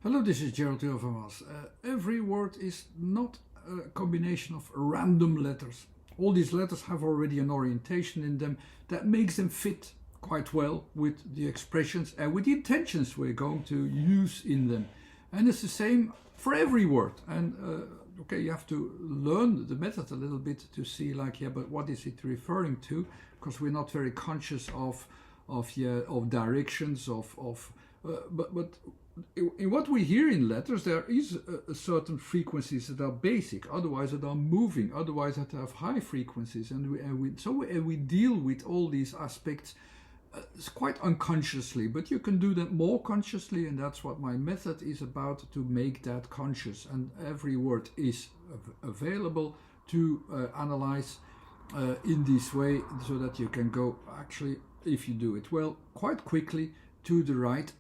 Hello, this is Gerald Hilvermas. Every word is not a combination of random letters. All these letters have already an orientation in them that makes them fit quite well with the expressions and with the intentions we're going to use in them. And it's the same for every word. And okay, you have to learn the method a little bit to see, like, yeah, but what is it referring to? Because we're not very conscious of directions, but in what we hear in letters, there is a certain frequencies that are basic, otherwise that are moving, otherwise that have high frequencies, and we deal with all these aspects quite unconsciously. But you can do that more consciously, and that's what my method is about, to make that conscious. And every word is available to analyze in this way, so that you can go, actually, if you do it well, quite quickly to the right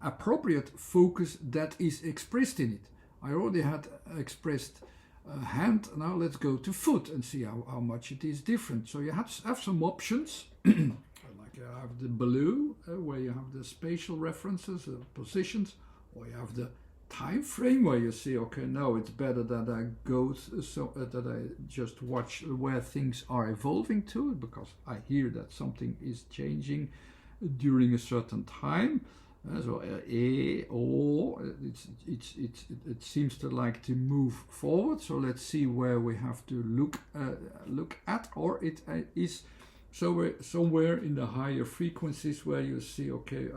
appropriate focus that is expressed in it. I already had expressed hand. Now let's go to foot and see how much it is different. So you have some options, like you have the blue, where you have the spatial references, positions, or you have the time frame, where you see, okay, now it's better that I go that I just watch where things are evolving to, because I hear that something is changing during a certain time. So it seems to like to move forward. So let's see where we have to look at, or it is somewhere in the higher frequencies where you see, okay,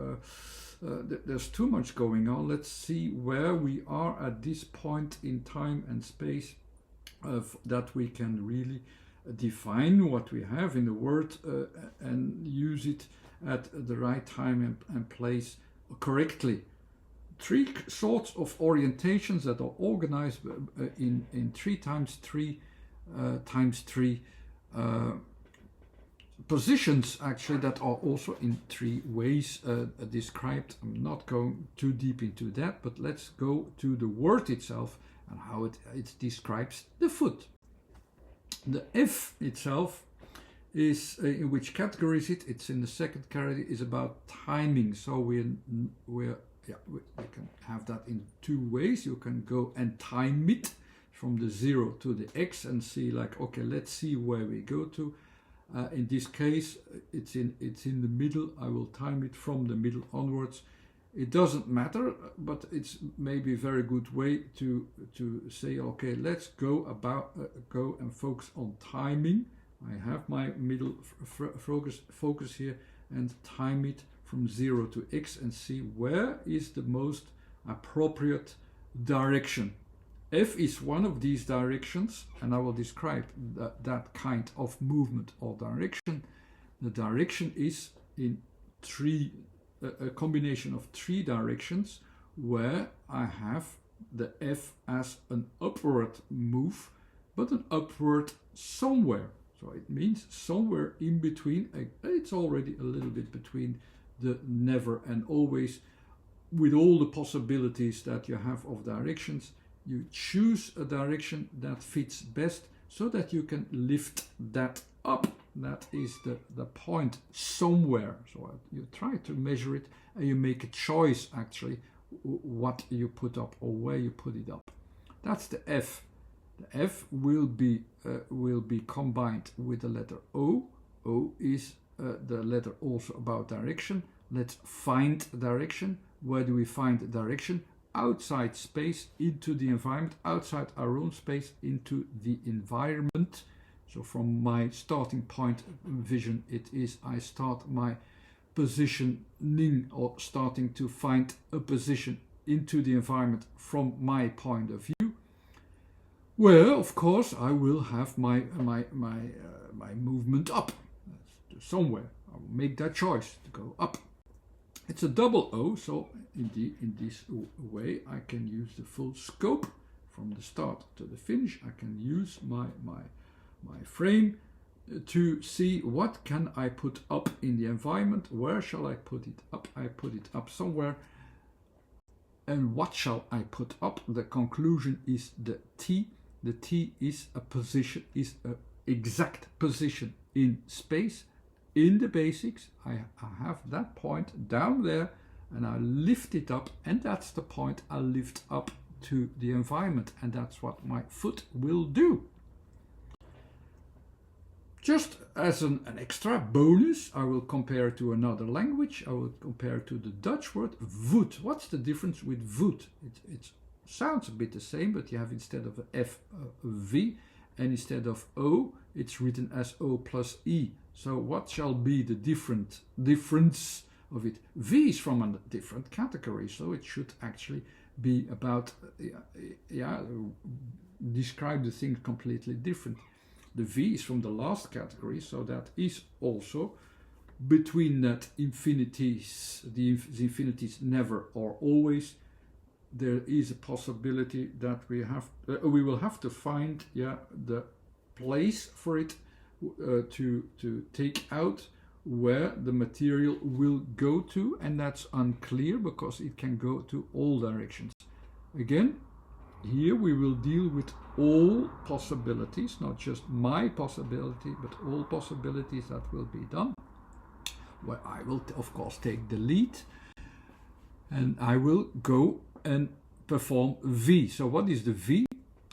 there's too much going on. Let's see where we are at this point in time and space, that we can really define what we have in the word and use it at the right time and place correctly. Three sorts of orientations that are organized in 3 times 3 times 3 positions, actually, that are also in 3 ways described. I'm not going too deep into that, but let's go to the word itself and how it describes the foot. The F itself is in which category is it? It's in the second category, is about timing. So we can have that in 2 ways. You can go and time it from the 0 to the X and see, like, okay, let's see where we go to. In this case, it's in the middle. I will time it from the middle onwards. It doesn't matter, but it's maybe a very good way to say, okay, let's go and focus on timing. I have my middle focus here, and time it from 0 to X and see where is the most appropriate direction. F is one of these directions, and I will describe that kind of movement or direction. The direction is in a combination of 3 directions, where I have the F as an upward move, but an upward somewhere. So it means somewhere in between. It's already a little bit between the never and always. With all the possibilities that you have of directions, you choose a direction that fits best, so that you can lift that up. That is the point, somewhere. So you try to measure it, and you make a choice, actually, what you put up or where you put it up. That's the F. The F will be combined with the letter O. O is the letter also about direction. Let's find direction. Where do we find direction? Outside space, into the environment, outside our own space, into the environment. So from my starting point vision, it is I start my positioning, or starting to find a position into the environment from my point of view. Well, of course, I will have my movement up somewhere. I will make that choice to go up. It's a double O, so in this way I can use the full scope from the start to the finish. I can use my frame to see what can I put up in the environment. Where shall I put it up? I put it up somewhere. And what shall I put up? The conclusion is the T. The T is a position, is an exact position in space. In the basics, I have that point down there, and I lift it up, and that's the point I lift up to the environment, and that's what my foot will do. Just as an extra bonus, I will compare to another language. I will compare to the Dutch word voet. What's the difference with voet? It sounds a bit the same, but you have instead of a F, a V, and instead of O, it's written as O plus E. So what shall be the difference of it? V is from a different category, so it should actually be about, describe the thing completely different. The V is from the last category, so that is also between that infinities, the infinities never or always. There is a possibility that we will have to find the place for it to take out where the material will go to, and that's unclear because it can go to all directions. Again, here we will deal with all possibilities, not just my possibility, but all possibilities that will be done. Where I will, of course, take the lead, and I will go and perform V. So what is the V?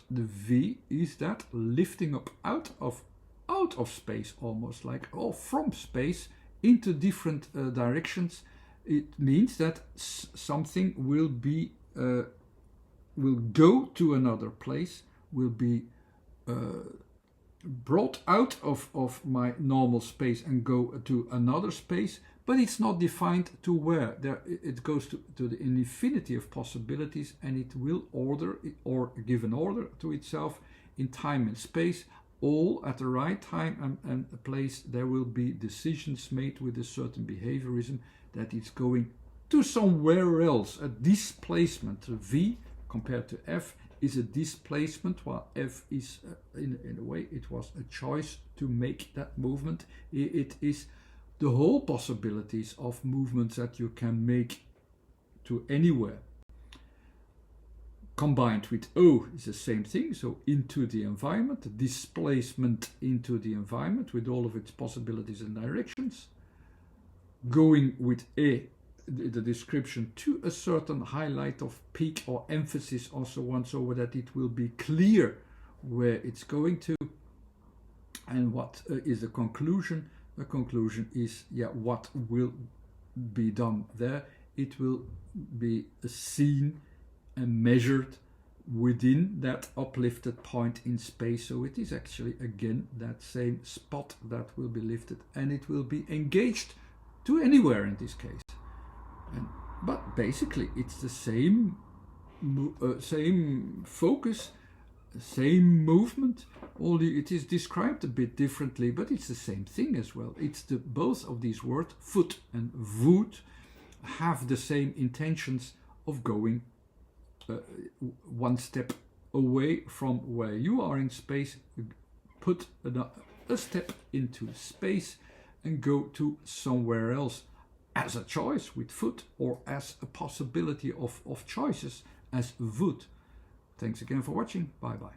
The V is that lifting up out of space, almost like, or from space into different directions. It means that something will be will go to another place, will be brought out of my normal space and go to another space, but it's not defined to where. It goes to the infinity of possibilities, and it will order or give an order to itself in time and space, all at the right time and place. There will be decisions made with a certain behaviorism that it's going to somewhere else, a displacement. V compared to F is a displacement, while F is, in a way, it was a choice to make that movement. It is the whole possibilities of movements that you can make to anywhere. Combined with O is the same thing, so into the environment, the displacement into the environment with all of its possibilities and directions. Going with E, the description to a certain highlight of peak or emphasis or so on, so that it will be clear where it's going to. And what is the conclusion? The conclusion is, what will be done there? It will be seen and measured within that uplifted point in space. So it is actually, again, that same spot that will be lifted, and it will be engaged to anywhere in this case. But basically it's the same focus, same movement, only it is described a bit differently, but it's the same thing as well. It's both of these words, foot and voet, have the same intentions of going one step away from where you are in space, put a step into space and go to somewhere else, as a choice with foot, or as a possibility of choices as voet. Thanks again for watching. Bye bye.